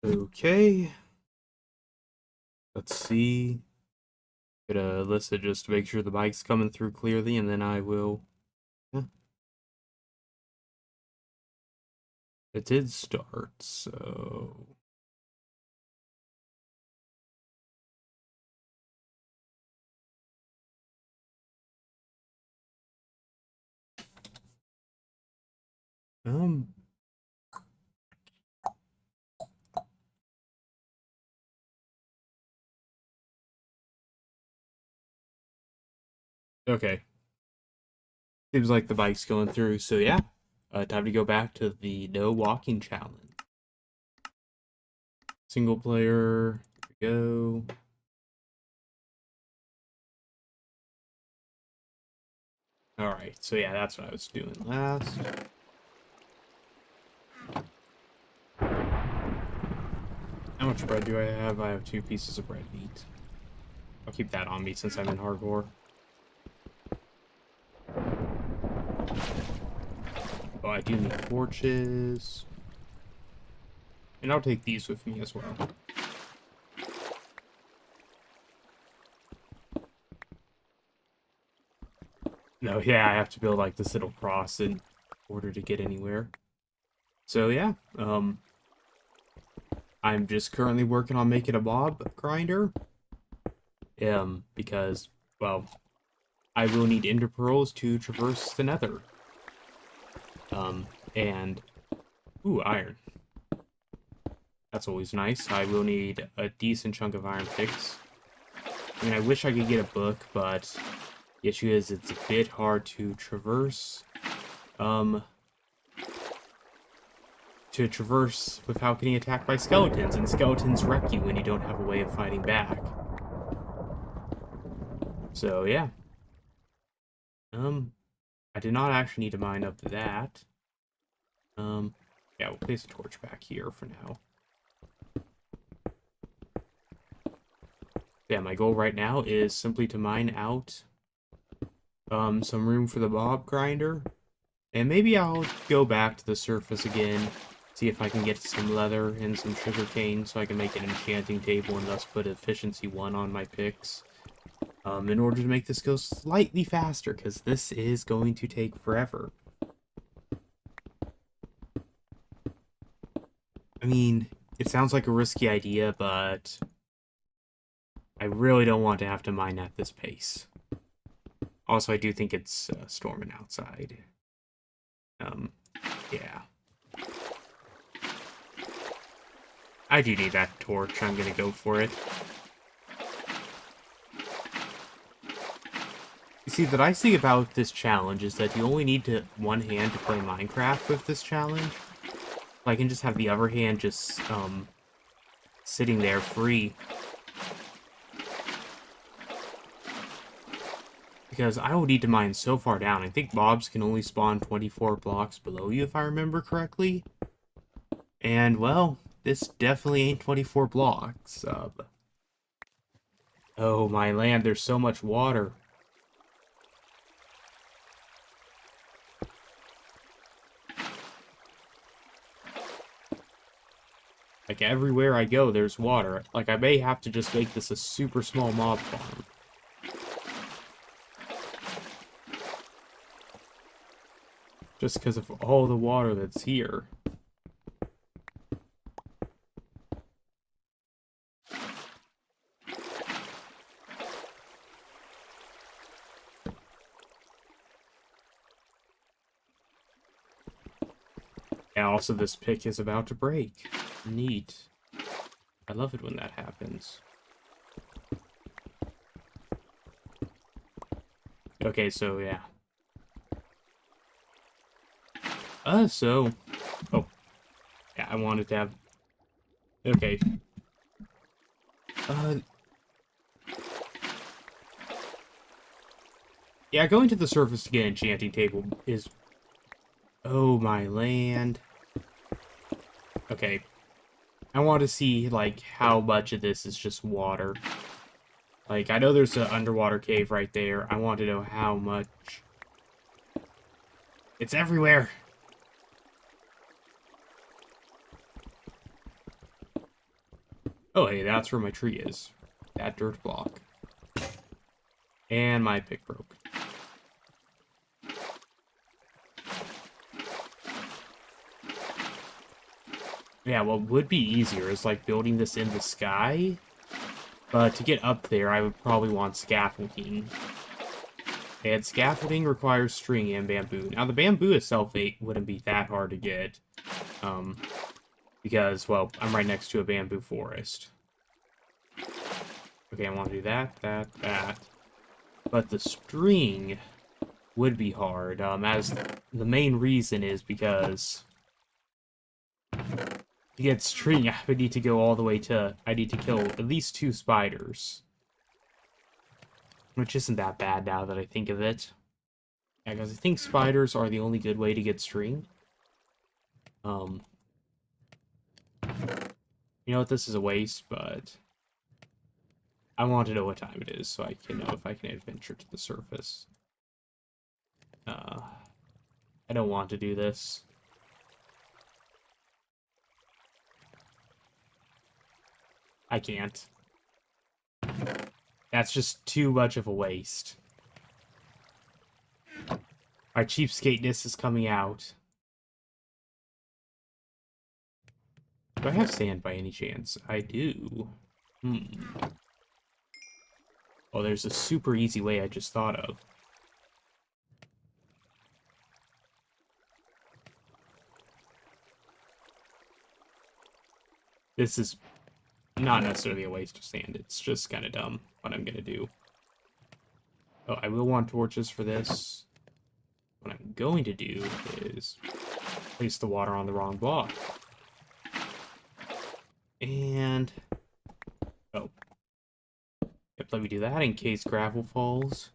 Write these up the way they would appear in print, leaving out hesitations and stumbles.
Okay, let's see. Gonna list it just to make sure the mic's coming through clearly, and then I will. Yeah, it did start, so. Um, okay. Seems like the bike's going through, so yeah. Time to go back to the no walking challenge. Single player, here we go. Alright, so yeah, that's what I was doing last. How much bread do I have? I have 2 pieces of red meat. I'll keep that on me since I'm in hardcore. Oh, I do need torches. And I'll take these with me as well. No, yeah, I have to build like this little cross in order to get anywhere. So yeah, I'm just currently working on making a mob grinder. Because, well, I will need ender pearls to traverse the nether. And, ooh, iron. That's always nice. I will need a decent chunk of iron picks. I mean, I wish I could get a book, but the issue is it's a bit hard to traverse. To traverse without getting attacked by skeletons, and skeletons wreck you when you don't have a way of fighting back. So, yeah. I did not actually need to mine up that. Yeah, we'll place a torch back here for now. Yeah, my goal right now is simply to mine out some room for the mob grinder. And maybe I'll go back to the surface again, see if I can get some leather and some sugar cane so I can make an enchanting table and thus put efficiency 1 on my picks. In order to make this go slightly faster, because this is going to take forever. I mean, it sounds like a risky idea, but I really don't want to have to mine at this pace. Also, I do think it's storming outside. Yeah. I do need that torch. I'm gonna go for it. You see, the nice thing about this challenge is that you only need to one hand to play Minecraft with this challenge. I can just have the other hand just, sitting there free. Because I will need to mine so far down. I think mobs can only spawn 24 blocks below you, if I remember correctly. And, well, this definitely ain't 24 blocks. Oh, my land, there's so much water. Like, everywhere I go, there's water. Like, I may have to just make this a super small mob farm. Just because of all the water that's here. And also, this pick is about to break. Neat. I love it when that happens. Okay, so, yeah. Oh. Yeah, I wanted to have... Okay. Yeah, going to the surface to get an enchanting table is... Oh, my land. Okay. I want to see, like, how much of this is just water. Like, I know there's an underwater cave right there. I want to know how much. It's everywhere! Oh, hey, that's where my tree is. That dirt block. And my pick broke. Yeah, what would be easier is like building this in the sky. But to get up there, I would probably want scaffolding. And scaffolding requires string and bamboo. Now, the bamboo itself wouldn't be that hard to get. Because, well, I'm right next to a bamboo forest. Okay, I want to do that, that. But the string would be hard, as the main reason is because to get string, I would need to go all the way to, I need to kill at least 2 spiders. Which isn't that bad now that I think of it. Yeah, because I think spiders are the only good way to get string. You know what, this is a waste, but I want to know what time it is so I can know if I can adventure to the surface. I don't want to do this. I can't. That's just too much of a waste. Our cheapskateness is coming out. Do I have sand by any chance? I do. Oh, there's a super easy way I just thought of. This is not necessarily a waste of sand. It's just kind of dumb what I'm going to do. Oh, I will want torches for this. What I'm going to do is place the water on the wrong block. And... oh. Yep, let me do that in case gravel falls.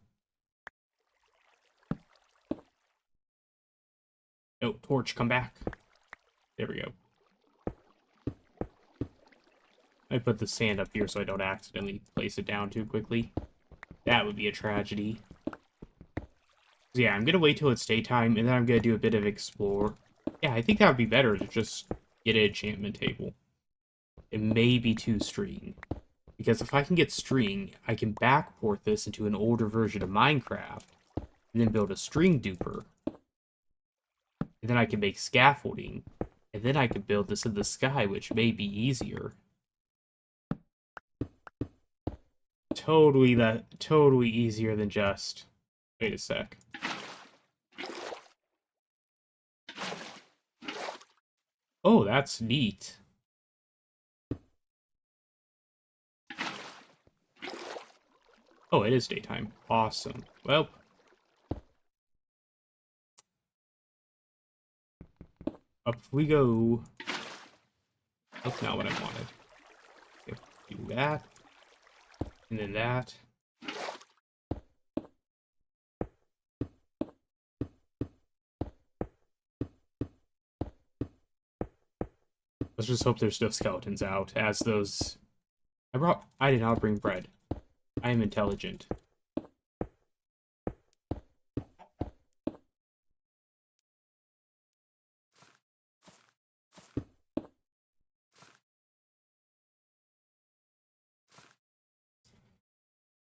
Oh, torch, come back. There we go. I put the sand up here so I don't accidentally place it down too quickly. That would be a tragedy. So yeah, I'm gonna wait till it's daytime, and then I'm gonna do a bit of explore. Yeah, I think that would be better to just get an enchantment table. It may be 2 string. Because if I can get string, I can backport this into an older version of Minecraft, and then build a string duper. And then I can make scaffolding, and then I can build this in the sky, which may be easier. Totally easier than just... wait a sec. Oh, that's neat. Oh, it is daytime. Awesome. Well. Up we go. That's not what I wanted. Okay, do that. And then that. Let's just hope there's no skeletons out, as those... I did not bring bread. I am intelligent.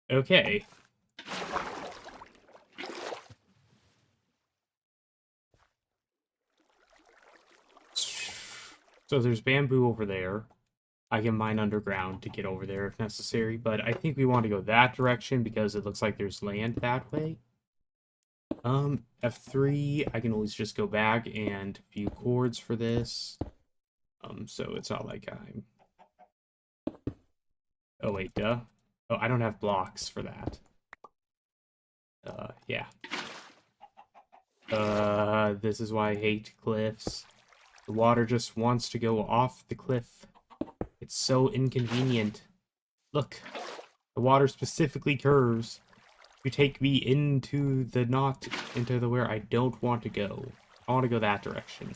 Okay. So there's bamboo over there. I can mine underground to get over there if necessary, but I think we want to go that direction because it looks like there's land that way. F3, I can always just go back and view chords for this. So it's not like I'm... oh, wait, duh. Oh, I don't have blocks for that. Yeah. This is why I hate cliffs. The water just wants to go off the cliff. It's so inconvenient. Look, the water specifically curves to take me into the into the where I don't want to go. I want to go that direction.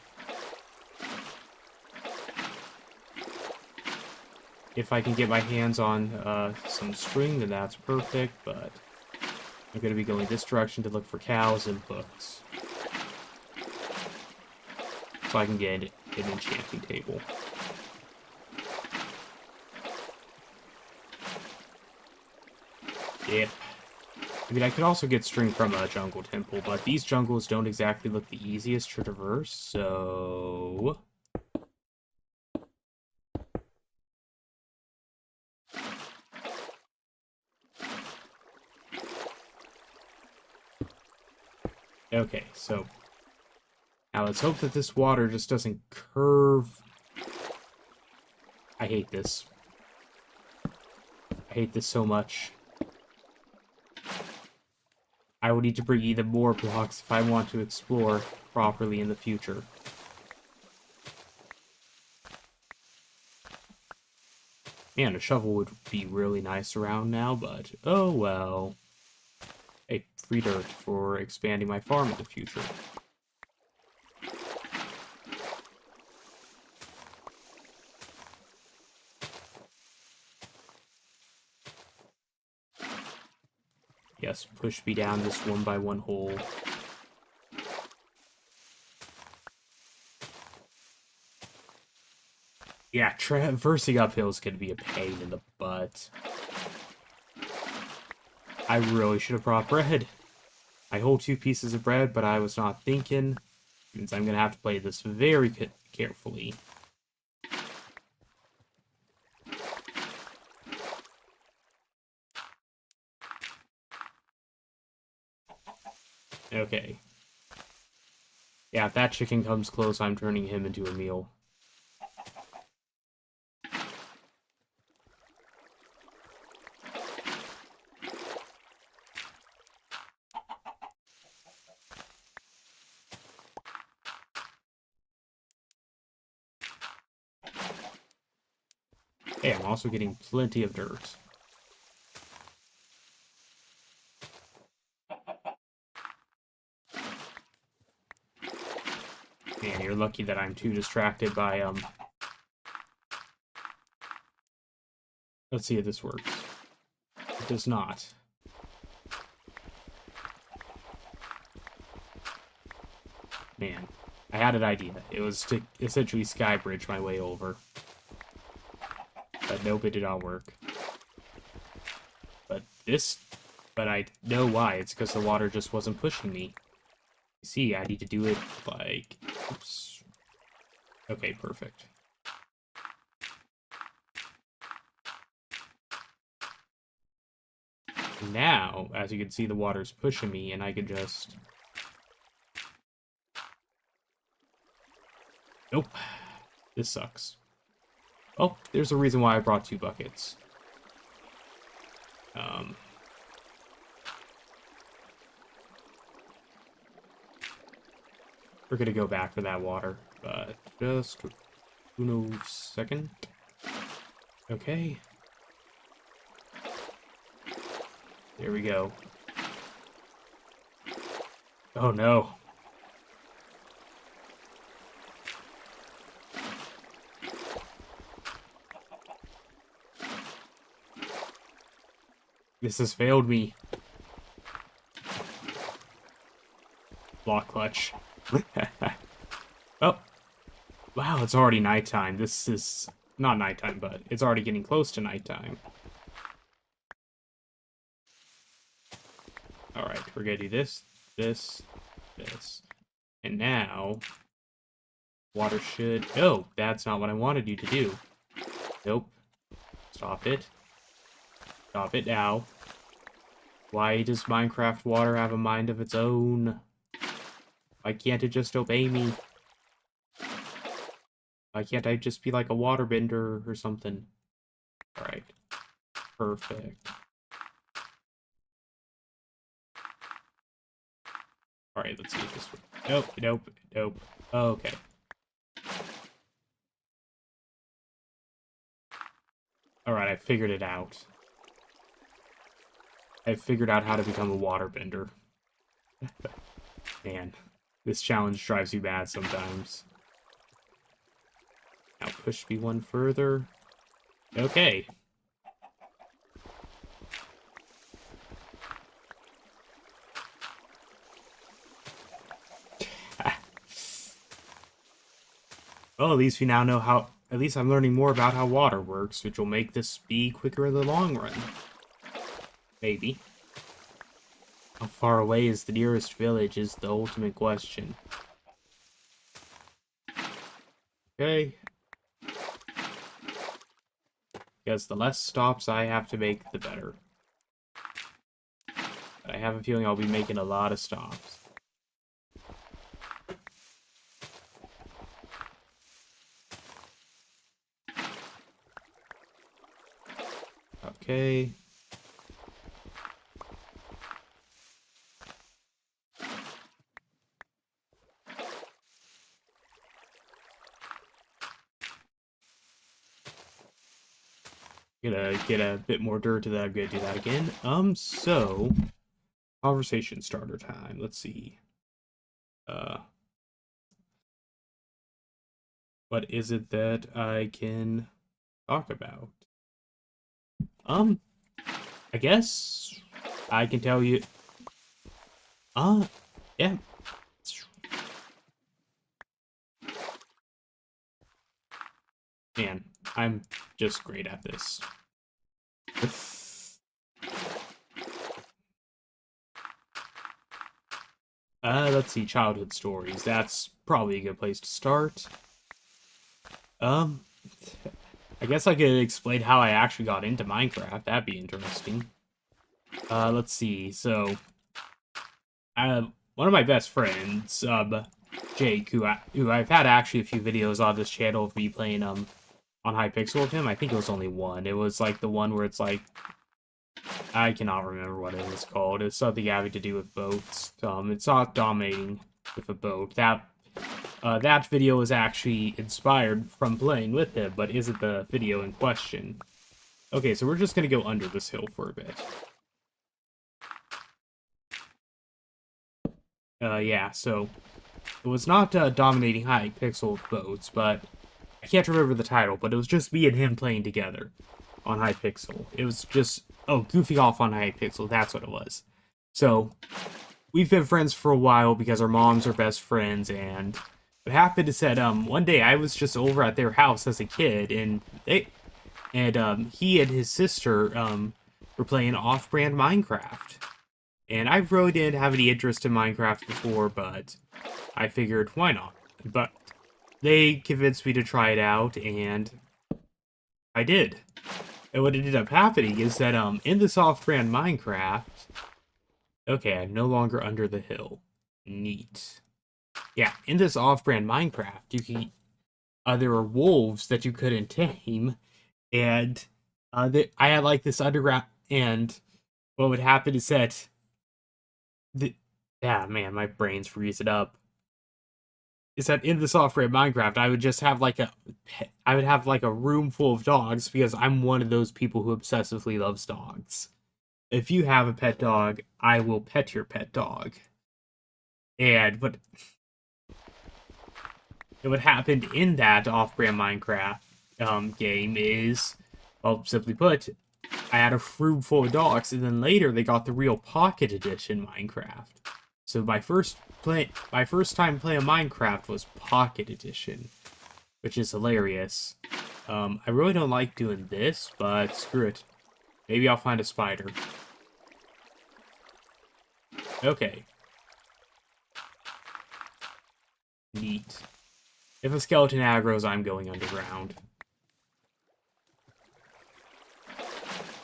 If I can get my hands on some string, then that's perfect, but I'm going to be going this direction to look for cows and books. So I can get an enchanting table. Yep. I mean, I could also get string from a jungle temple, but these jungles don't exactly look the easiest to traverse, so... Okay, so... Now let's hope that this water just doesn't curve. I hate this. I hate this so much. I will need to bring even more blocks if I want to explore properly in the future. Man, a shovel would be really nice around now, but oh well. Hey, free dirt for expanding my farm in the future. Yes, push me down this one by one hole. Yeah, traversing uphill is going to be a pain in the butt. I really should have brought bread. I hold 2 pieces of bread, but I was not thinking. Means I'm going to have to play this very carefully. Okay. Yeah, if that chicken comes close, I'm turning him into a meal. Hey, I'm also getting plenty of dirt. Man, you're lucky that I'm too distracted by, Let's see if this works. It does not. Man, I had an idea. It was to essentially sky bridge my way over. But nope, it did not work. But I know why. It's because the water just wasn't pushing me. You see, I need to do it like, oops. Okay, perfect. Now, as you can see, the water's pushing me, and I can just... Nope. This sucks. Oh, there's a reason why I brought 2 buckets. We're gonna go back for that water, but just uno second. Okay. There we go. Oh no. This has failed me. Block clutch. Oh. Wow, it's already nighttime. This is not nighttime, but it's already getting close to nighttime. Alright, we're gonna do this, this, this. And now... Water should... No, that's not what I wanted you to do. Nope. Stop it. Stop it now. Why does Minecraft water have a mind of its own? Why can't it just obey me? Why can't I just be like a waterbender or something? Alright. Perfect. Alright, let's see if this works. Nope, nope, nope. Okay. Alright, I figured it out. I figured out how to become a waterbender. Man, this challenge drives you mad sometimes. Now push me one further. Okay. Well, at least we now know how... At least I'm learning more about how water works, which will make this be quicker in the long run. Maybe. How far away is the nearest village is the ultimate question. Okay. Because the less stops I have to make, the better. But I have a feeling I'll be making a lot of stops. Okay. Gonna get a bit more dirt, and then I'm gonna do that again. So conversation starter time. Let's see. What is it that I can talk about? I guess I can tell you. Yeah. Man, I'm just great at this. Let's see, childhood stories. That's probably a good place to start. Um, I guess I could explain how I actually got into Minecraft. That'd be interesting. Let's see. So, one of my best friends, Jake, who I've had actually a few videos on this channel of me playing on Hypixel with him. I think it was only one. It was like the one where it's like I cannot remember what it was called. It's something having to do with boats. It's not dominating with a boat. That video was actually inspired from playing with him, but isn't the video in question. Okay, so we're just gonna go under this hill for a bit. Yeah, so it was not dominating Hypixel boats, but I can't remember the title, but it was just me and him playing together on Hypixel. It was just, oh, goofing off on Hypixel, that's what it was. So, we've been friends for a while because our moms are best friends, and what happened is that, one day I was just over at their house as a kid, and he and his sister, were playing off-brand Minecraft. And I really didn't have any interest in Minecraft before, but I figured, why not? But they convinced me to try it out, and I did. And what ended up happening is that, in this off-brand Minecraft... Okay, I'm no longer under the hill. Neat. Yeah, in this off-brand Minecraft, you can... there were wolves that you couldn't tame, and I had, like, this underground... And what would happen is that... Yeah, man, my brain's freezing up. Is that in the software of Minecraft, I would just have like I would have like a room full of dogs because I'm one of those people who obsessively loves dogs. If you have a pet dog, I will pet your pet dog. And what happened in that off-brand Minecraft game is, well, simply put, I had a room full of dogs, and then later they got the real Pocket Edition Minecraft. So my first time playing Minecraft was Pocket Edition, which is hilarious. I really don't like doing this, but screw it. Maybe I'll find a spider. Okay. Neat. If a skeleton aggroes, I'm going underground.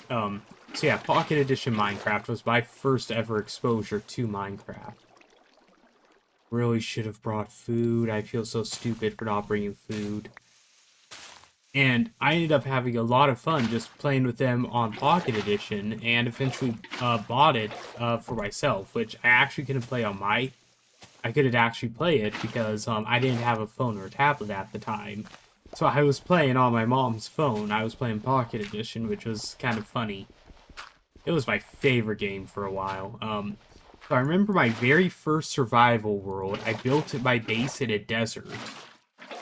So yeah, Pocket Edition Minecraft was my first ever exposure to Minecraft. Really should have brought food. I feel so stupid for not bringing food. And I ended up having a lot of fun just playing with them on Pocket Edition, and eventually bought it for myself, which I actually couldn't play on my... I couldn't actually play it because I didn't have a phone or a tablet at the time. So I was playing on my mom's phone. I was playing Pocket Edition, which was kind of funny. It was my favorite game for a while. So I remember my very first survival world. I built my base in a desert.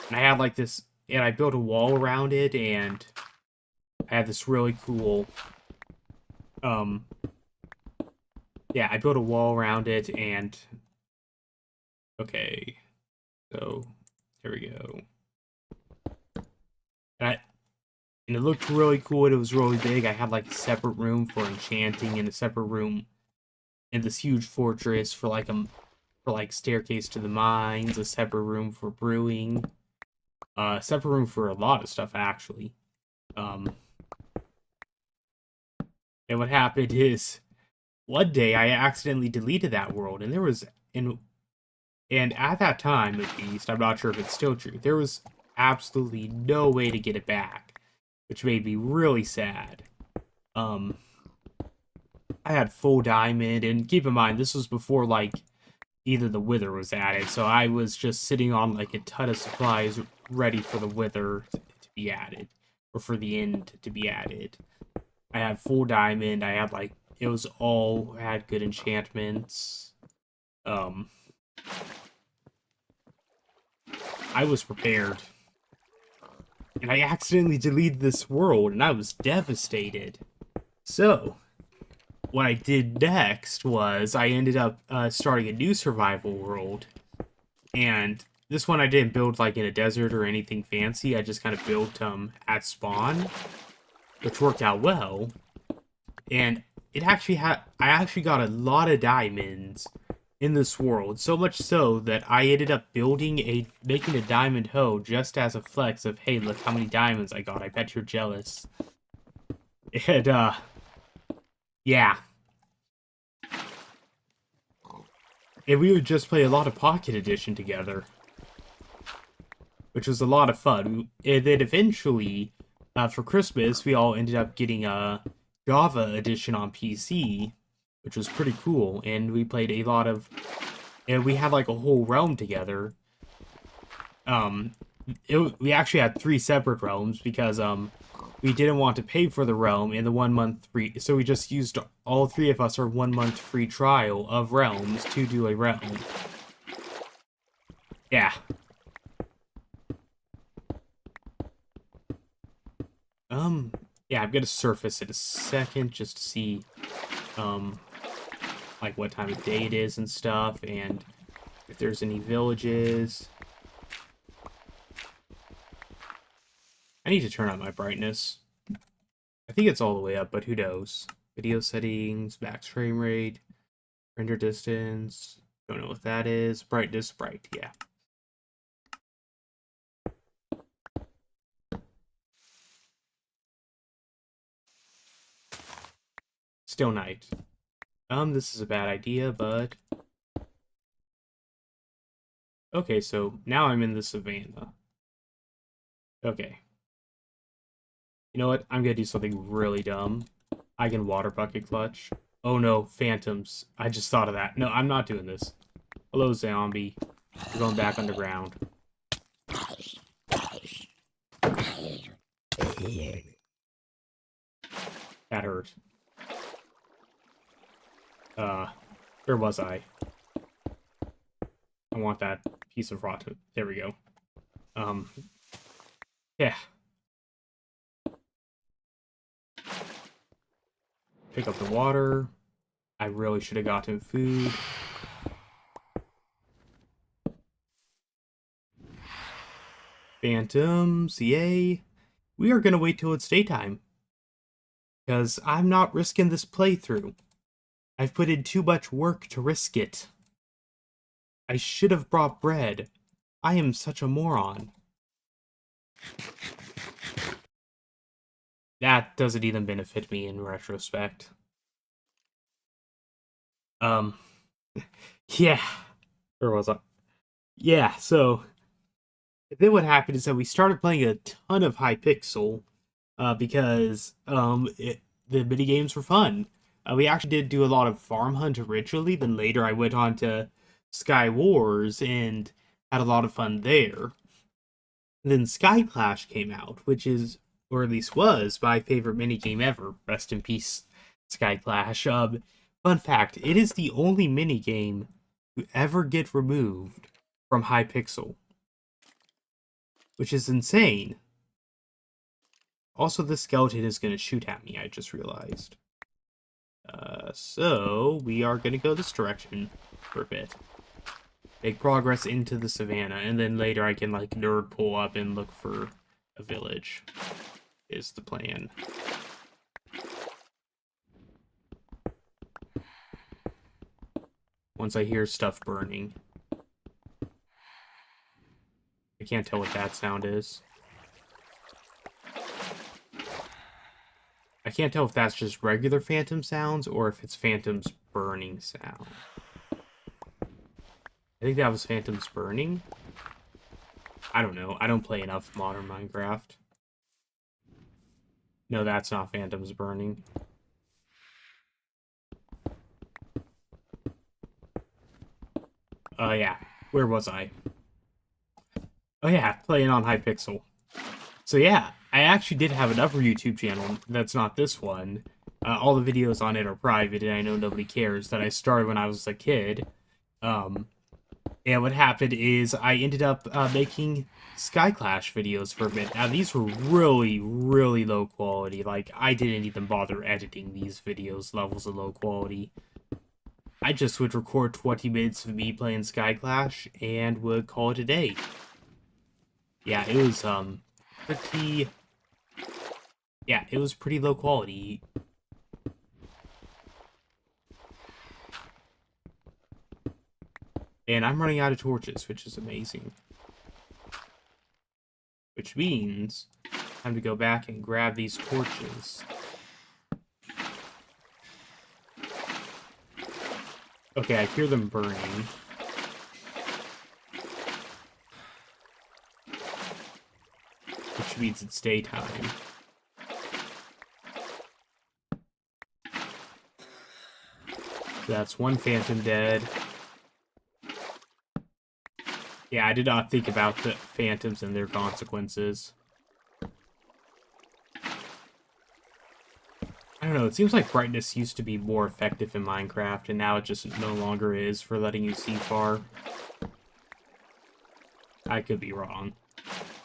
And I had like this... And I built a wall around it, and I had this really cool... Yeah, I built a wall around it, and... Okay. So, here we go. And it looked really cool. It was really big. I had like a separate room for enchanting and a separate room in this huge fortress for like staircase to the mines, a separate room for brewing, separate room for a lot of stuff actually. And what happened is one day I accidentally deleted that world, and there was and at that time at least, I'm not sure if it's still true, there was absolutely no way to get it back, which made me really sad. I had full diamond, and keep in mind this was before like either the wither was added, so I was just sitting on like a ton of supplies ready for the wither to be added, or for the end to be added. I had full diamond. I had like it was all had good enchantments. I was prepared, and I accidentally deleted this world, and I was devastated. So what I did next was I ended up starting a new survival world, and this one I didn't build like in a desert or anything fancy. I just kind of built at spawn, which worked out well. And it actually I actually got a lot of diamonds in this world, so much so that I ended up making a diamond hoe just as a flex of, hey, look how many diamonds I got. I bet you're jealous. And yeah. And we would just play a lot of Pocket Edition together, which was a lot of fun. And then eventually, for Christmas, we all ended up getting a Java Edition on PC, which was pretty cool. And we played a lot of, and we had like a whole realm together. We actually had 3 separate realms because we didn't want to pay for the realm in the 1 month free, so we just used all 3 of us our 1 month free trial of realms to do a realm. Yeah. Yeah, I'm gonna surface in a second just to see, like what time of day it is and stuff, and if there's any villages. I need to turn on my brightness. I think it's all the way up, but who knows? Video settings, max frame rate, render distance. Don't know what that is. Brightness, bright, yeah. Still night. This is a bad idea, but... Okay, so now I'm in the savannah. Okay. You know what? I'm gonna do something really dumb. I can water bucket clutch. Oh no, phantoms. I just thought of that. No, I'm not doing this. Hello, zombie. We're going back underground. That hurt. Where was I? I want that piece of rot. There we go. Yeah. Pick up the water. I really should have gotten food. Phantoms, yay. We are gonna wait till it's daytime, because I'm not risking this playthrough. I've put in too much work to risk it. I should have brought bread. I am such a moron. That doesn't even benefit me in retrospect. Yeah. Where was I? Yeah, so then what happened is that we started playing a ton of Hypixel, because the mini games were fun. We actually did do a lot of Farm Hunt originally, then later I went on to Sky Wars and had a lot of fun there. And then Sky Clash came out, which is, or at least was, my favorite minigame ever. Rest in peace, Sky Clash. Fun fact, it is the only minigame to ever get removed from Hypixel, which is insane. Also, the skeleton is going to shoot at me, I just realized. So, we are going to go this direction for a bit. Make progress into the savannah, and then later I can, like, nerd pull up and look for a village. is the plan. Once I hear stuff burning. I can't tell what that sound is. I can't tell if that's just regular phantom sounds or if it's phantoms burning sound. I think that was phantoms burning. I don't know. I don't play enough modern Minecraft. No, that's not phantoms burning. Yeah. Where was I? Oh yeah, playing on Hypixel. So yeah, I actually did have another YouTube channel that's not this one. All the videos on it are private, and I know nobody cares, that I started when I was a kid. And what happened is I ended up making Sky Clash videos for a bit. Now, these were really, really low quality. Like, I didn't even bother editing these videos, levels of low quality. I just would record 20 minutes of me playing Sky Clash and would call it a day. Yeah, it was, pretty... Yeah, it was pretty low quality. And I'm running out of torches, which is amazing. Which means time to go back and grab these torches. Okay, I hear them burning. Which means it's daytime. So that's one phantom dead. Yeah, I did not think about the phantoms and their consequences. I don't know, it seems like brightness used to be more effective in Minecraft, and now it just no longer is for letting you see far. I could be wrong.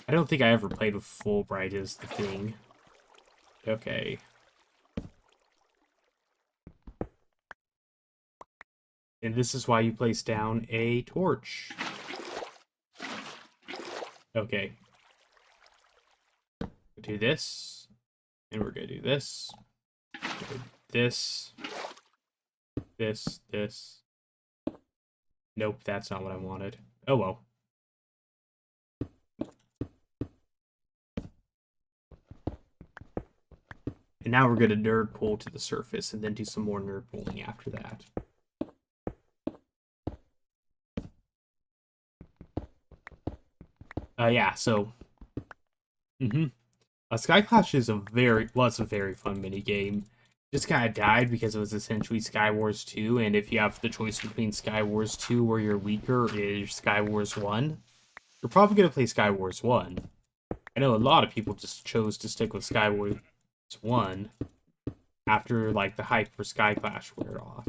I don't think I ever played with full bright as the thing. Okay. And this is why you place down a torch. Okay. Do this. And we're gonna do this. This. This. Nope, that's not what I wanted. Oh well. And now we're gonna nerd pull to the surface and then do some more nerd pulling after that. Yeah, so... Sky Clash is was a very fun mini game. Just kind of died because it was essentially Sky Wars 2, and if you have the choice between Sky Wars 2 where you're weaker or Sky Wars 1, you're probably going to play Sky Wars 1. I know a lot of people just chose to stick with Sky Wars 1 after, like, the hype for Sky Clash wore off.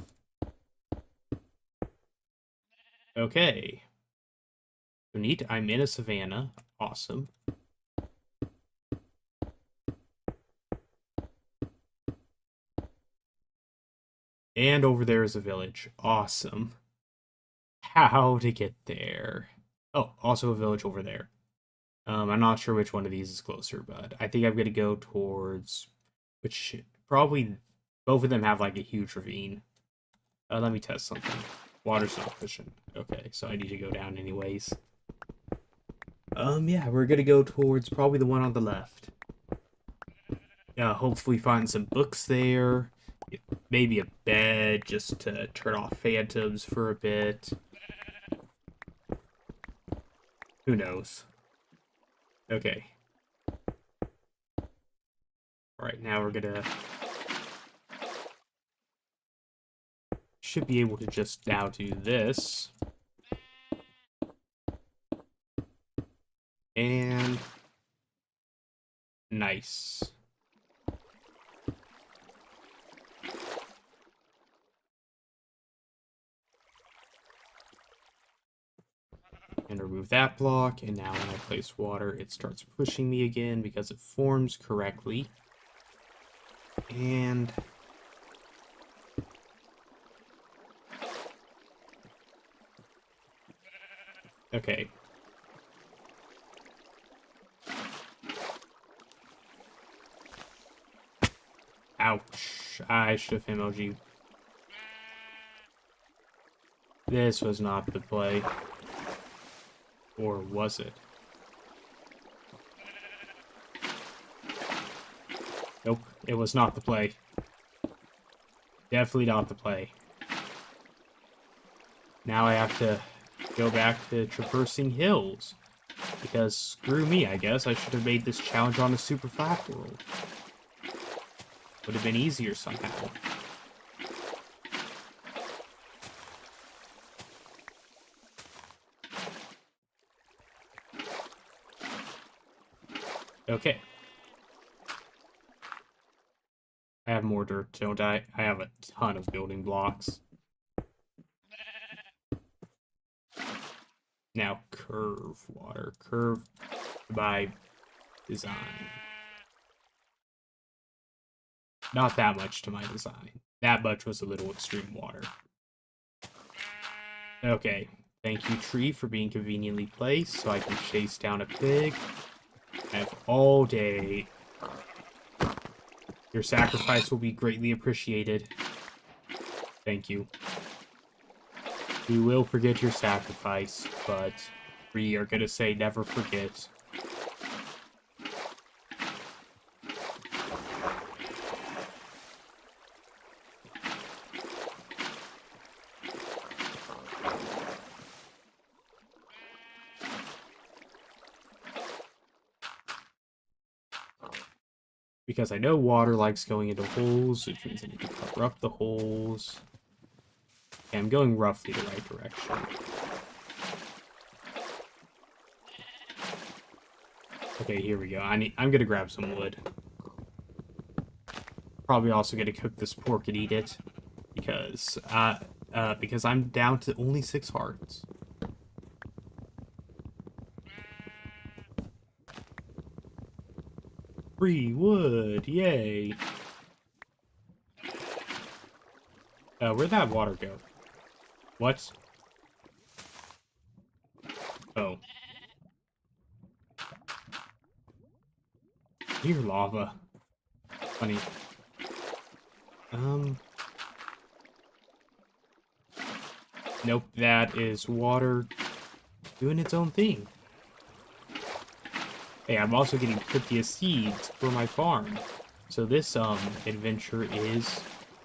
Okay. So neat, I'm in a savannah. Awesome. And over there is a village. Awesome. How to get there? Oh, also a village over there. I'm not sure which one of these is closer, but I think I'm going to go towards... Which, probably, both of them have, like, a huge ravine. Let me test something. Water's not pushing. Okay, so I need to go down anyways. Yeah, we're going to go towards probably the one on the left. Hopefully find some books there. Maybe a bed, just to turn off phantoms for a bit. Who knows? Okay. Alright, now we're gonna... Should be able to just now do this. And... Nice. And remove that block, and now when I place water, it starts pushing me again because it forms correctly. And... Okay. Ouch. I should have MLG. This was not the play. Or was it? Nope, it was not the play. Definitely not the play. Now I have to go back to traversing hills. Because screw me, I guess. I should have made this challenge on a super flat world. Would have been easier somehow. Okay. I have more dirt, don't I? I have a ton of building blocks. Now, curve water. Curve by design. Not that much to my design. That much was a little extreme water. Okay. Thank you, tree, for being conveniently placed so I can chase down a pig. I have all day. Your sacrifice will be greatly appreciated. Thank you. We will forget your sacrifice, but we are gonna say never forget. Because I know water likes going into holes, which means I need to cover up the holes. Okay, I'm going roughly the right direction. Okay, here we go. I'm gonna grab some wood. Probably also gonna cook this pork and eat it. Because I'm down to only 6 hearts. Free wood, yay! Where'd that water go? What? Oh. Dear lava. Funny. Nope, that is water doing its own thing. Hey, I'm also getting 50 seeds for my farm. So this, adventure is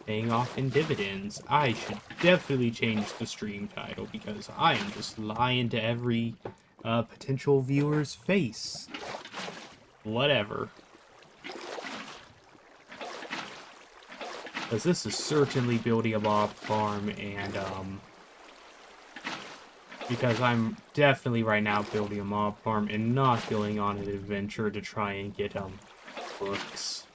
paying off in dividends. I should definitely change the stream title because I am just lying to every, potential viewer's face. Whatever. Because this is certainly building a mob farm, and, because I'm definitely right now building a mob farm and not going on an adventure to try and get, books.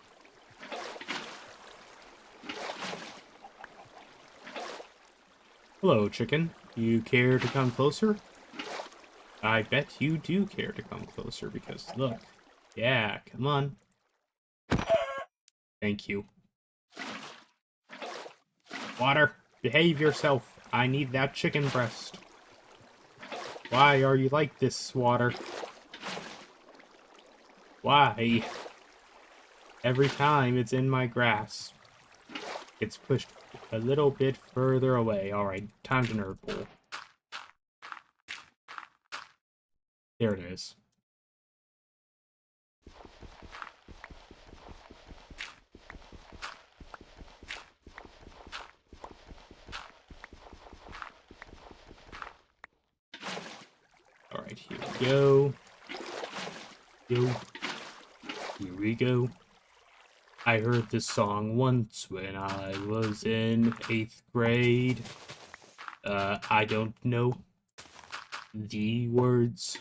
Hello, chicken. You care to come closer? I bet you do care to come closer, because look. Yeah, come on. Thank you. Water, behave yourself. I need that chicken breast. Why are you like this, water? Why? Every time it's in my grasp, it's pushed a little bit further away. Alright, time to nerd pull. There it is. Alright, here we go. Here we go. I heard this song once when I was in 8th grade. I don't know the words.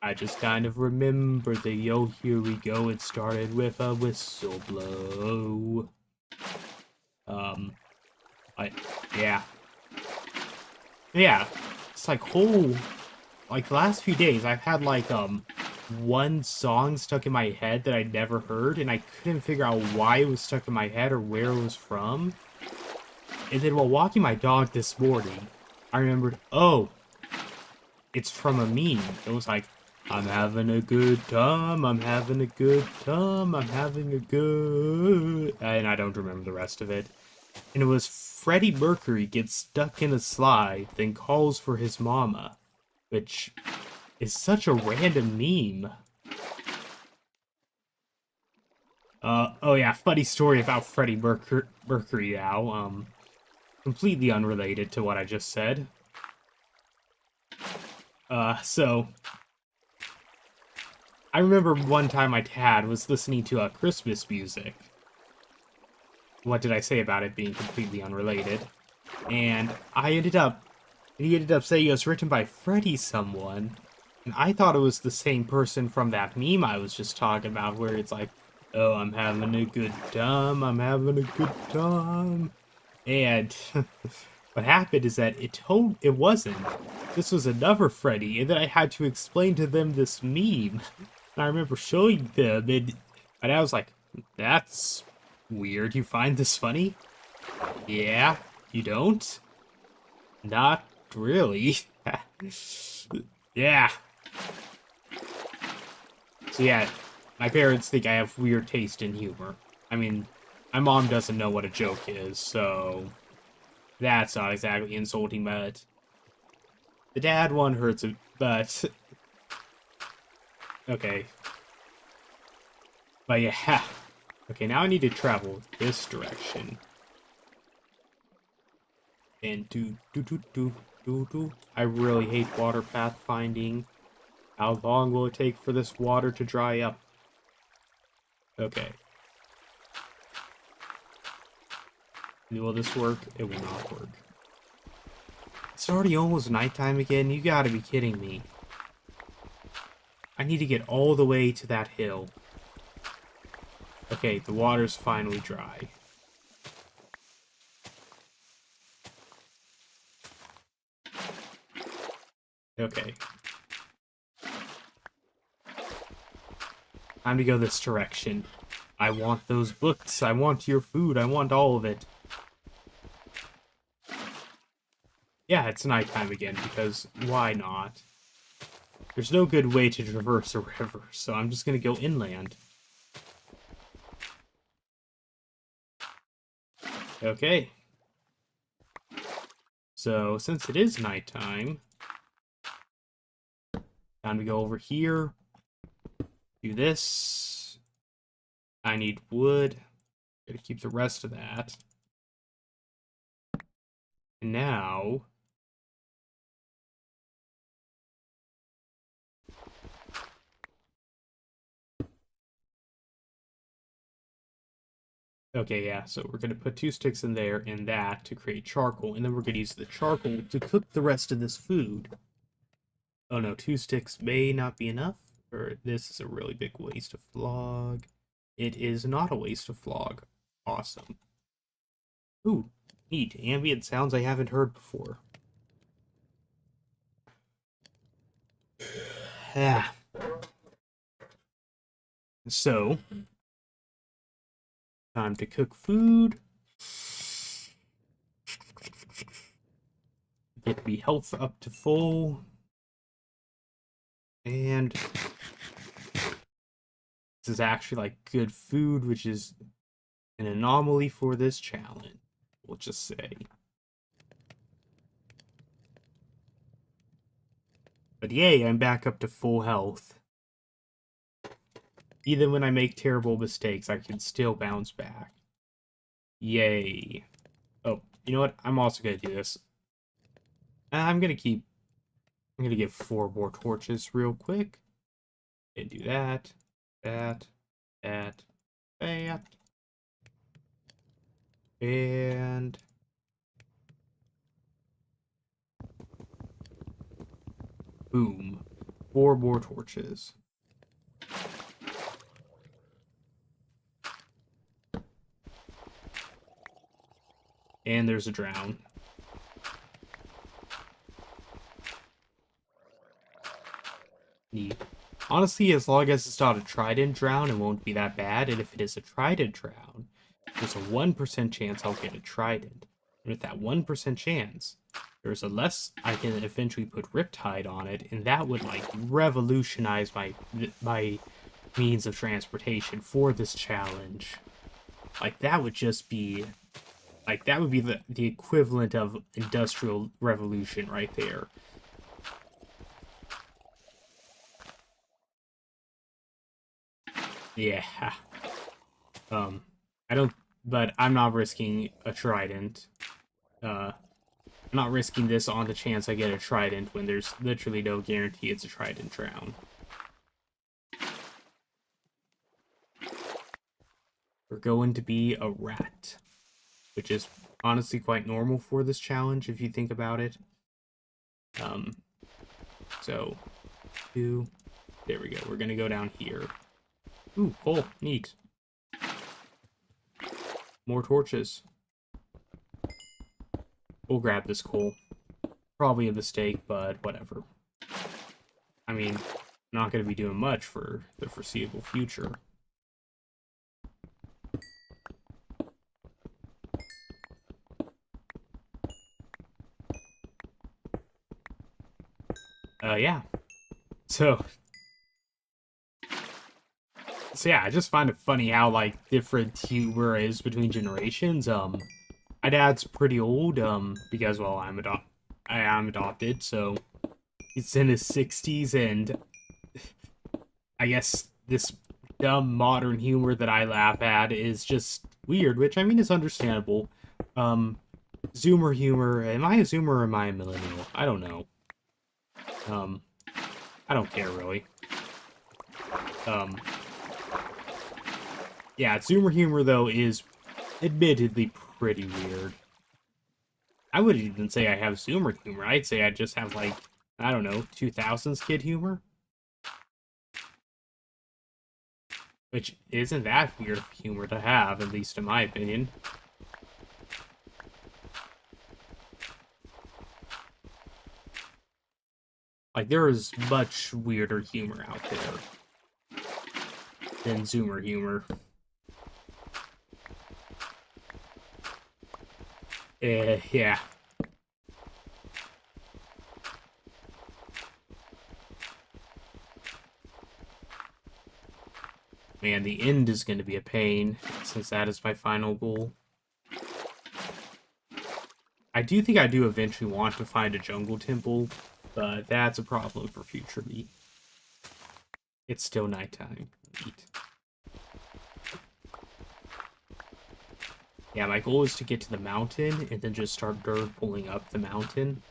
I just kind of remember the yo, here we go. It started with a whistle blow. Yeah. Yeah. It's like like the last few days I've had like, one song stuck in my head that I'd never heard, and I couldn't figure out why it was stuck in my head or where it was from. And then while walking my dog this morning, I remembered, oh, it's from a meme. It was like, I'm having a good time, I'm having a good time, I'm having a good... And I don't remember the rest of it. And it was Freddie Mercury gets stuck in a slide, then calls for his mama. Which is such a random meme. Oh yeah, funny story about Freddie Mercury now. Completely unrelated to what I just said. So... I remember one time my dad was listening to Christmas music. What did I say about it being completely unrelated? And he ended up saying it was written by Freddie someone. And I thought it was the same person from that meme I was just talking about, where it's like, oh, I'm having a good time, I'm having a good time. And what happened is that it wasn't. This was another Freddy, and then I had to explain to them this meme. And I remember showing them, and I was like, that's weird. You find this funny? Yeah, you don't? Not really. Yeah. So yeah, my parents think I have weird taste in humor. I mean, my mom doesn't know what a joke is, so that's not exactly insulting, but the dad one hurts it, but okay. But yeah. Okay, now I need to travel this direction. And I really hate water pathfinding. How long will it take for this water to dry up? Okay. Will this work? It will not work. It's already almost nighttime again? You gotta be kidding me. I need to get all the way to that hill. Okay, the water's finally dry. Okay. Time to go this direction. I want those books. I want your food. I want all of it. Yeah, it's nighttime again, because why not? There's no good way to traverse a river, so I'm just gonna go inland. Okay. So, since it is nighttime, time to go over here. Do this. I need wood. Gotta keep the rest of that. And now... Okay, yeah, so we're gonna put 2 sticks in there and that to create charcoal, and then we're gonna use the charcoal to cook the rest of this food. Oh no, 2 sticks may not be enough, or this is a really big waste of flog. It is not a waste of flog. Awesome. Ooh, neat. Ambient sounds I haven't heard before. Yeah. So, time to cook food. Get me health up to full. And this is actually like good food, which is an anomaly for this challenge, we'll just say. But yay, I'm back up to full health. Even when I make terrible mistakes, I can still bounce back. Yay. Oh, you know what? I'm also gonna do this. I'm gonna give 4 more torches real quick. And do that, that, that, that. And... boom. 4 more torches. And there's a drown. Neat. Honestly, as long as it's not a trident drown, it won't be that bad. And if it is a trident drown, there's a 1% chance I'll get a trident. And with that 1% chance, there's a less I can eventually put Riptide on it, and that would like revolutionize my means of transportation for this challenge. Like that would just be like that would be the equivalent of industrial revolution right there. Yeah. I don't, but I'm not risking a trident. I'm not risking this on the chance I get a trident when there's literally no guarantee it's a trident drown. We're going to be a rat, which is honestly quite normal for this challenge if you think about it. So, there we go. We're gonna go down here. Ooh, coal, neat. More torches. We'll grab this coal. Probably a mistake, but whatever. I mean, not going to be doing much for the foreseeable future. Yeah. So yeah, I just find it funny how, like, different humor is between generations. My dad's pretty old, because, well, I am adopted, so he's in his 60s, and I guess this dumb modern humor that I laugh at is just weird, which, I mean, is understandable. Zoomer humor, am I a Zoomer or am I a millennial? I don't know. I don't care, really. Yeah, Zoomer humor, though, is admittedly pretty weird. I wouldn't even say I have Zoomer humor. I'd say I just have, like, I don't know, 2000s kid humor? Which isn't that weird of humor to have, at least in my opinion. Like, there is much weirder humor out there than Zoomer humor. Yeah. Man, the end is going to be a pain, since that is my final goal. I do think I do eventually want to find a jungle temple, but that's a problem for future me. It's still nighttime. Neat. Yeah, my goal is to get to the mountain and then just start dirt pulling up the mountain.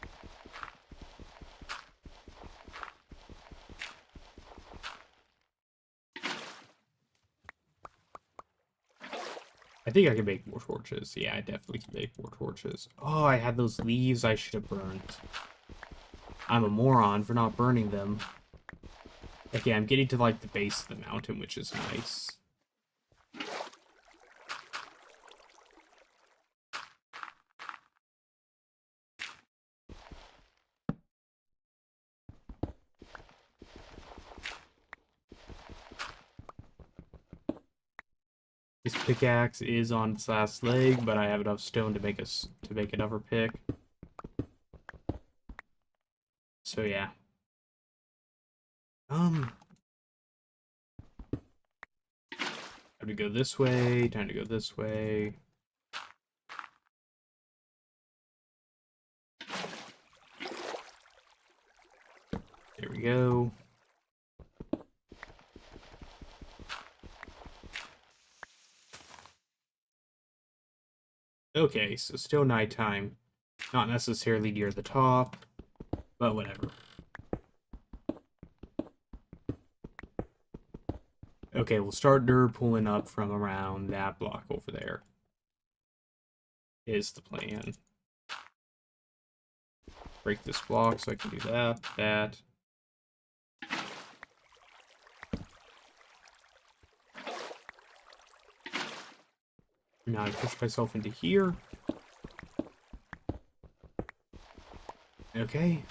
I think I can make more torches. Yeah, I definitely can make more torches. Oh, I had those leaves I should have burned. I'm a moron for not burning them. Okay, I'm getting to, like, the base of the mountain, which is nice. This pickaxe is on its last leg, but I have enough stone to make another pick. So yeah. Time to go this way, time to go this way. There we go. Okay, so still nighttime. Not necessarily near the top, but whatever. Okay, we'll start dirt pulling up from around that block over there. Is the plan. Break this block so I can do that. Now I push myself into here. Okay.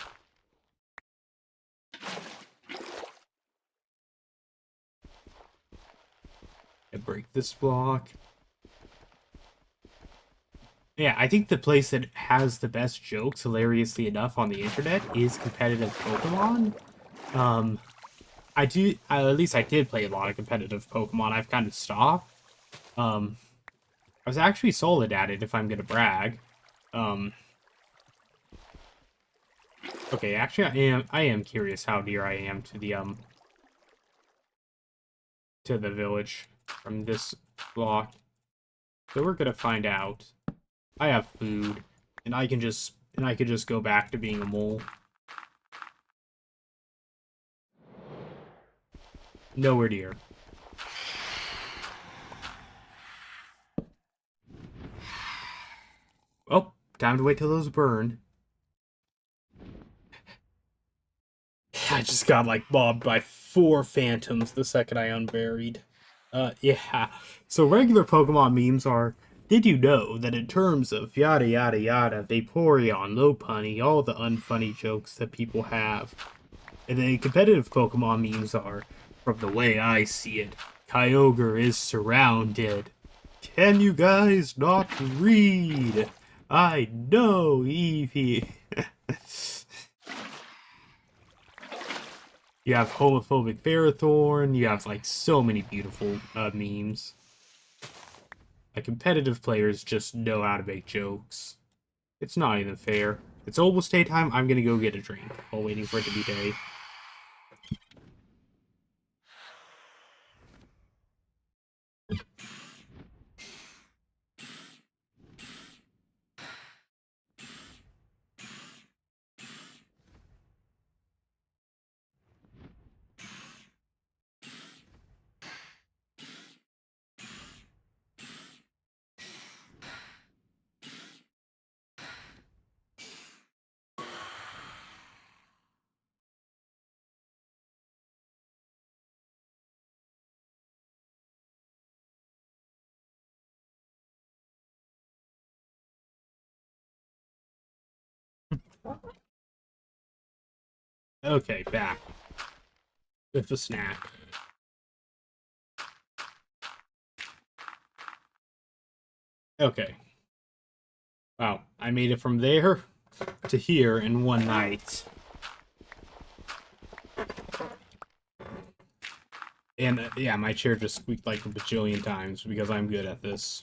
I break this block. Yeah, I think the place that has the best jokes, hilariously enough, on the internet is competitive Pokemon. Um, at least I did play a lot of competitive Pokemon. I've kind of stopped. Um, I was actually solid at it, if I'm gonna brag. Um, okay, actually, I am curious how near I am to the village from this block. So we're gonna find out. I have food, and I could just go back to being a mole. Nowhere near. Oh, time to wait till those burn. I just got like mobbed by 4 phantoms the second I unburied. Yeah. So regular Pokemon memes are. Did you know that in terms of yada yada yada, Vaporeon, Lopunny, all the unfunny jokes that people have? And then competitive Pokemon memes are, from the way I see it, Kyogre is surrounded. Can you guys not read? I know, Eevee. You have homophobic Ferrothorn. You have like so many beautiful memes. Like competitive players just know how to make jokes. It's not even fair. It's almost daytime. I'm gonna go get a drink while waiting for it to be day. Okay, back with the snack. Okay. Wow, I made it from there to here in one night. And yeah, my chair just squeaked like a bajillion times because I'm good at this.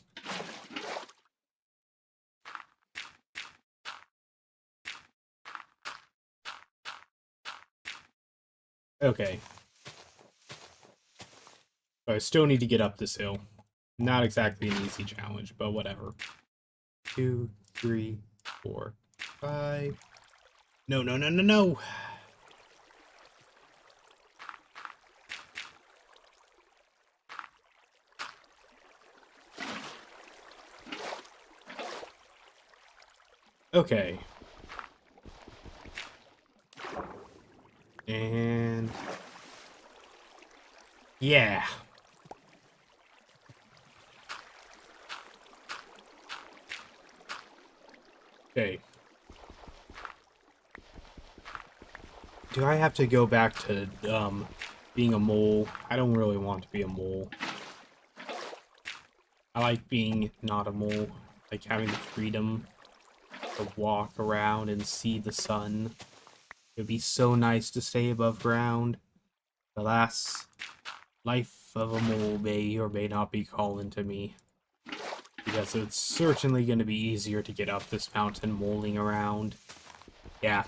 Okay. But I still need to get up this hill. Not exactly an easy challenge, but whatever. 2, 3, 4, 5. No, no, no, no, no. Okay. And yeah. Okay. Do I have to go back to being a mole? I don't really want to be a mole. I like being not a mole, like having the freedom to walk around and see the sun. It'd be so nice to stay above ground. Alas, life of a mole may or may not be calling to me. Because it's certainly going to be easier to get up this mountain moling around. Yeah.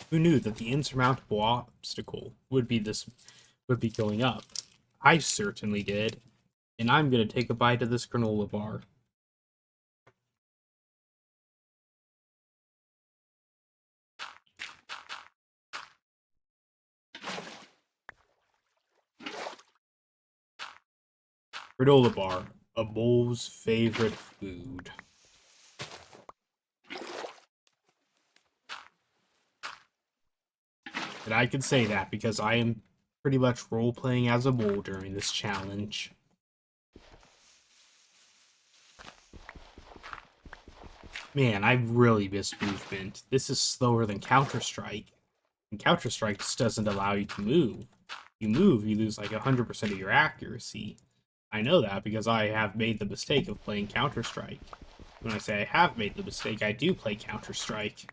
Who knew that the insurmountable obstacle would be going up? I certainly did. And I'm going to take a bite of this granola bar. Granola bar, a mole's favorite food. And I can say that because I am pretty much role-playing as a mole during this challenge. Man, I really miss movement. This is slower than Counter-Strike. And Counter-Strike just doesn't allow you to move. You move, you lose like 100% of your accuracy. I know that because I have made the mistake of playing Counter-Strike. When I say I have made the mistake, I do play Counter-Strike.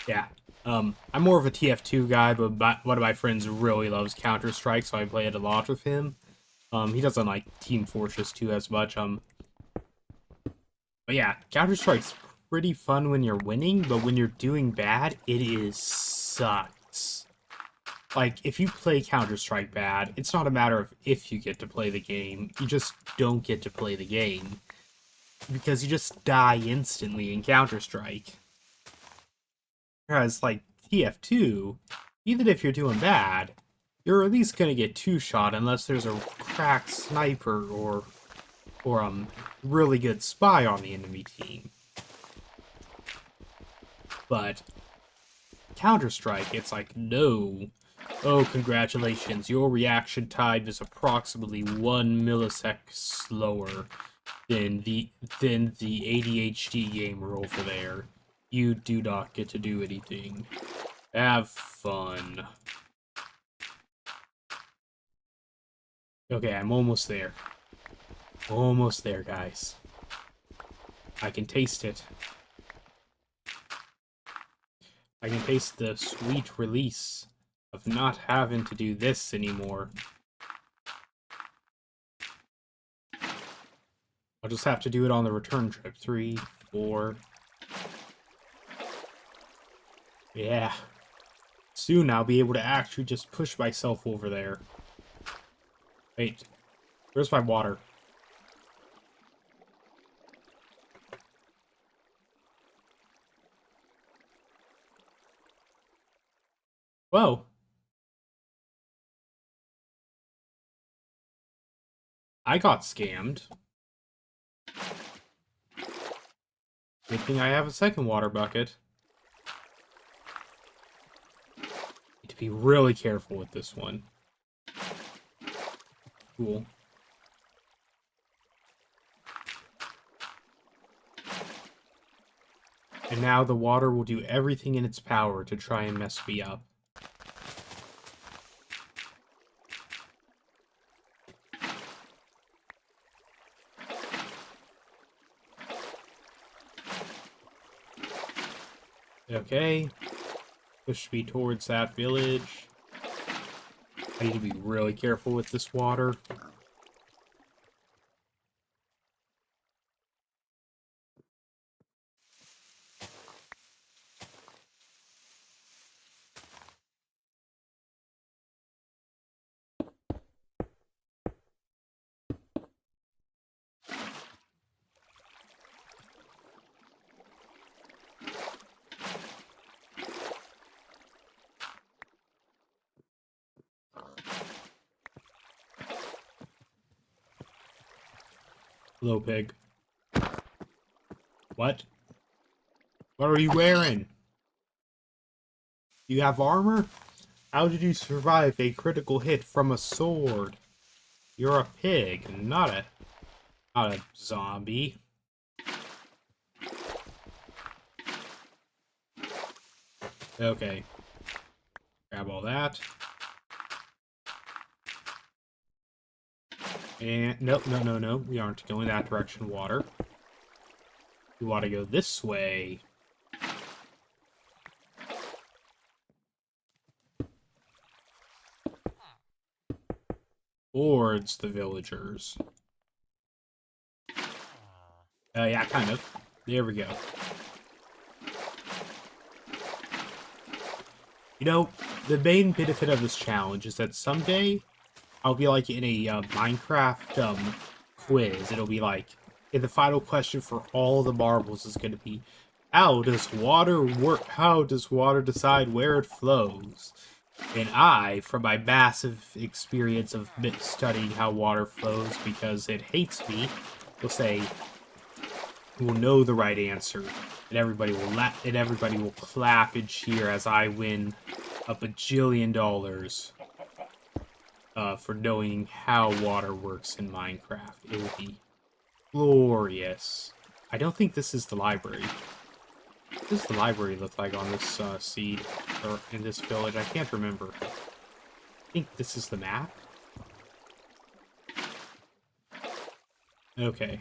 Yeah. I'm more of a TF2 guy, but one of my friends really loves Counter-Strike, so I play it a lot with him. He doesn't like Team Fortress 2 as much. But yeah, Counter-Strike's pretty fun when you're winning, but when you're doing bad, it is sucks. Like, if you play Counter-Strike bad, it's not a matter of if you get to play the game, you just don't get to play the game. Because you just die instantly in Counter-Strike. Whereas, like, TF2, even if you're doing bad, you're at least gonna get two-shot unless there's a crack sniper or really good spy on the enemy team. But Counter-Strike, it's like, no. Oh, congratulations, your reaction time is approximately 1 millisecond slower than the ADHD gamer over there. You do not get to do anything. Have fun. Okay, I'm almost there. Almost there, guys. I can taste it. I can taste the sweet release of not having to do this anymore. I'll just have to do it on the return trip. 3, 4. Yeah. Soon I'll be able to actually just push myself over there. Wait. Where's my water? Whoa. I got scammed. Good thing I have a second water bucket. Need to be really careful with this one. Cool. And now the water will do everything in its power to try and mess me up. Okay. Push me towards that village. I need to be really careful with this water. Hello, pig. What? What are you wearing? You have armor? How did you survive a critical hit from a sword? You're a pig, not a zombie. Okay. Grab all that. And nope, no. We aren't going that direction, water. We want to go this way. Towards the villagers. Yeah, kind of. There we go. You know, the main benefit of this challenge is that someday I'll be like in a Minecraft quiz. It'll be like, and the final question for all the marbles is going to be, how does water work? How does water decide where it flows? And I, from my massive experience of studying how water flows because it hates me, will say, will know the right answer, and everybody will clap and cheer as I win a bajillion dollars for knowing how water works in Minecraft. It would be glorious. I don't think this is the library. What does the library look like on this seed, or in this village? I can't remember. I think this is the map? Okay.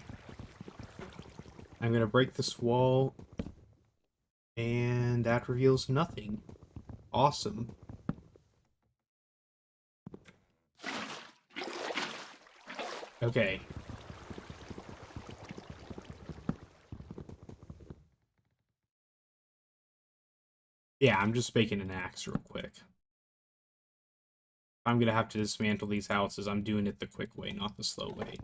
I'm gonna break this wall, and that reveals nothing. Awesome. Okay. Yeah, I'm just making an axe real quick. I'm gonna have to dismantle these houses. I'm doing it the quick way, not the slow way.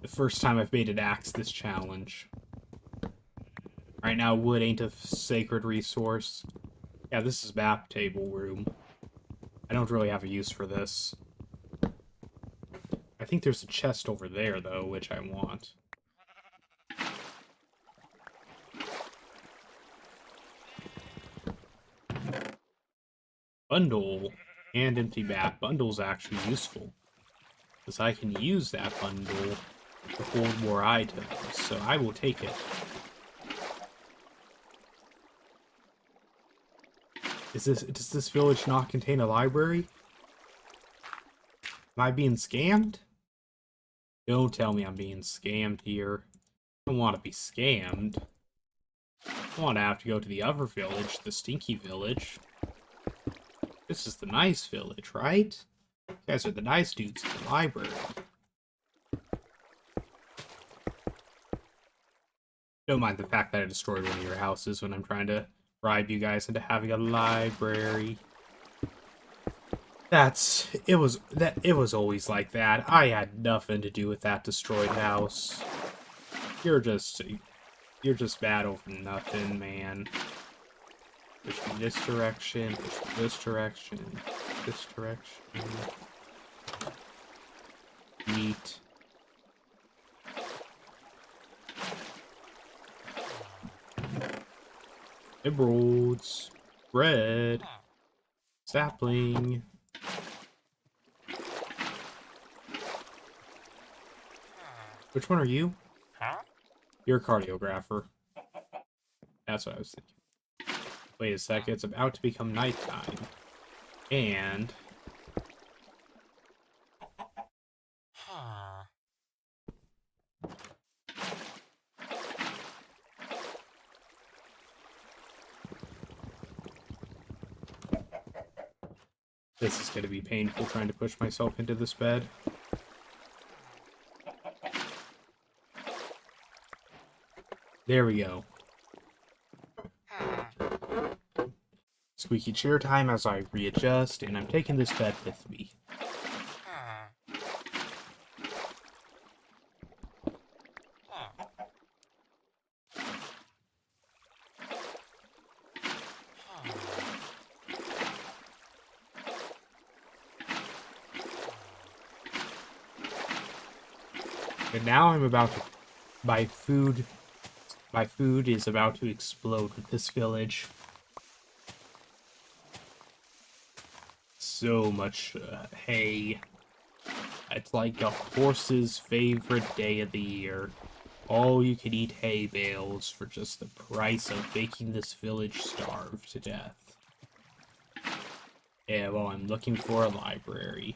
The first time I've made an axe this challenge. Right now, wood ain't a sacred resource. Yeah, this is map table room. I don't really have a use for this. I think there's a chest over there, though, which I want. Bundle and empty map. Bundle's actually useful, because I can use that bundle to hold more items, so I will take it. Does this village not contain a library? Am I being scammed? Don't tell me I'm being scammed here. I don't want to be scammed. I want to have to go to the other village, the stinky village. This is the nice village, right? You guys are the nice dudes at the library. Don't mind the fact that I destroyed one of your houses when I'm trying to bribe you guys into having a library. It was always like that. I had nothing to do with that destroyed house. You're just bad over nothing, man. Push me this direction, push me this direction, this direction. Neat. Emeralds. Bread. Sapling. Which one are you? You're a cardiographer. That's what I was thinking. Wait a sec, it's about to become nighttime. And... this is going to be painful trying to push myself into this bed. There we go. Squeaky chair time as I readjust, and I'm taking this bed with me. And now I'm about to... My food is about to explode with this village. So much hay. It's like a horse's favorite day of the year. All you can eat hay bales for just the price of making this village starve to death. Yeah, well, I'm looking for a library.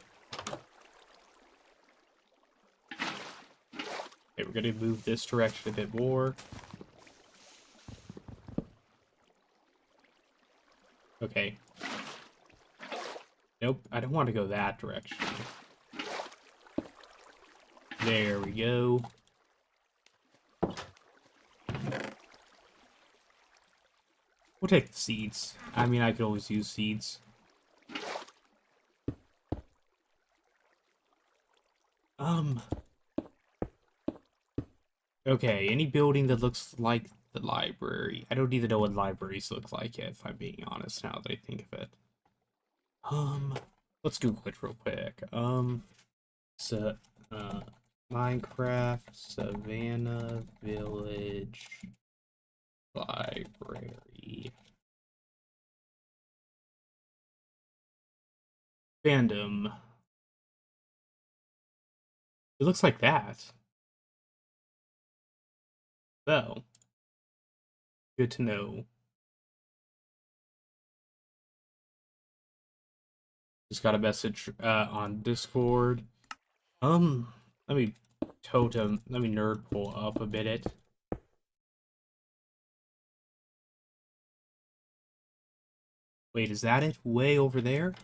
Okay, we're gonna move this direction a bit more. Okay. Nope, I don't want to go that direction. There we go. We'll take the seeds. I mean, I could always use seeds. Okay, any building that looks like the library. I don't even know what libraries look like, if I'm being honest, now that I think of it. Let's Google it real quick. So, Minecraft Savannah Village Library. Fandom. It looks like that. So, good to know. Just got a message on Discord. Let me let me nerd pull up a bit. Wait, is that it? Way over there?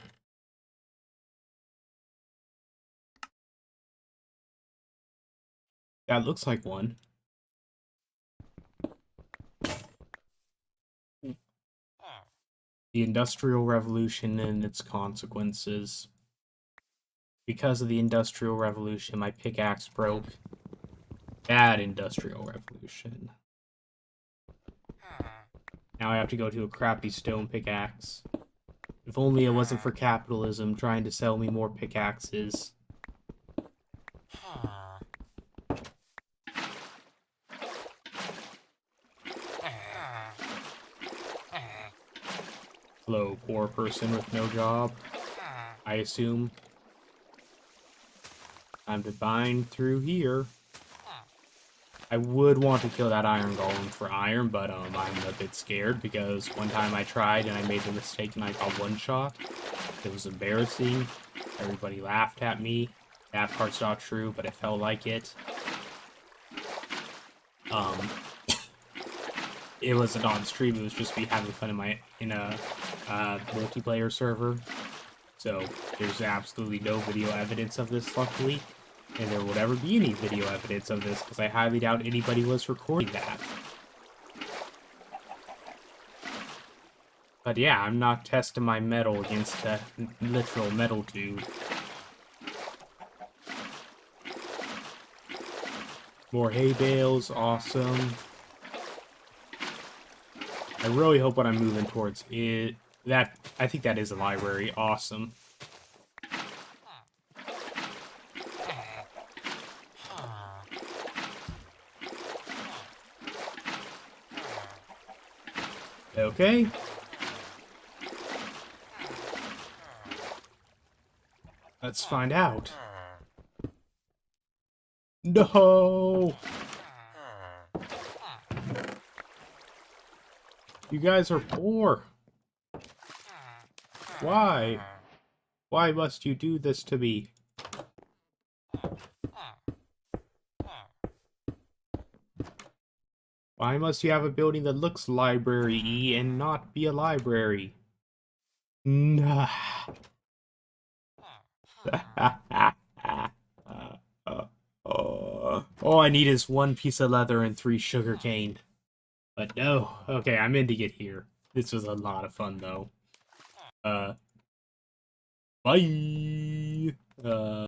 That looks like one. The Industrial Revolution and its consequences. Because of the Industrial Revolution, my pickaxe broke. Bad Industrial Revolution. Now I have to go to a crappy stone pickaxe. If only it wasn't for capitalism trying to sell me more pickaxes. Hello, poor person with no job. I assume. Time to bind through here. I would want to kill that iron golem for iron, but I'm a bit scared because one time I tried and I made the mistake and I got one shot. It was embarrassing. Everybody laughed at me. That part's not true, but it felt like it. It wasn't on stream. It was just me having fun in a multiplayer server. So there's absolutely no video evidence of this, luckily. And there will never be any video evidence of this, because I highly doubt anybody was recording that. But yeah, I'm not testing my metal against a literal metal dude. More hay bales, awesome. I really hope what I'm moving towards is... I think that is a library, awesome. Okay. Let's find out. No! You guys are poor. Why? Why must you do this to me? Why must you have a building that looks library-y and not be a library? Nah. All I need is one piece of leather and 3 sugarcane. But no. Okay, I'm ending it here. This was a lot of fun, though. Bye!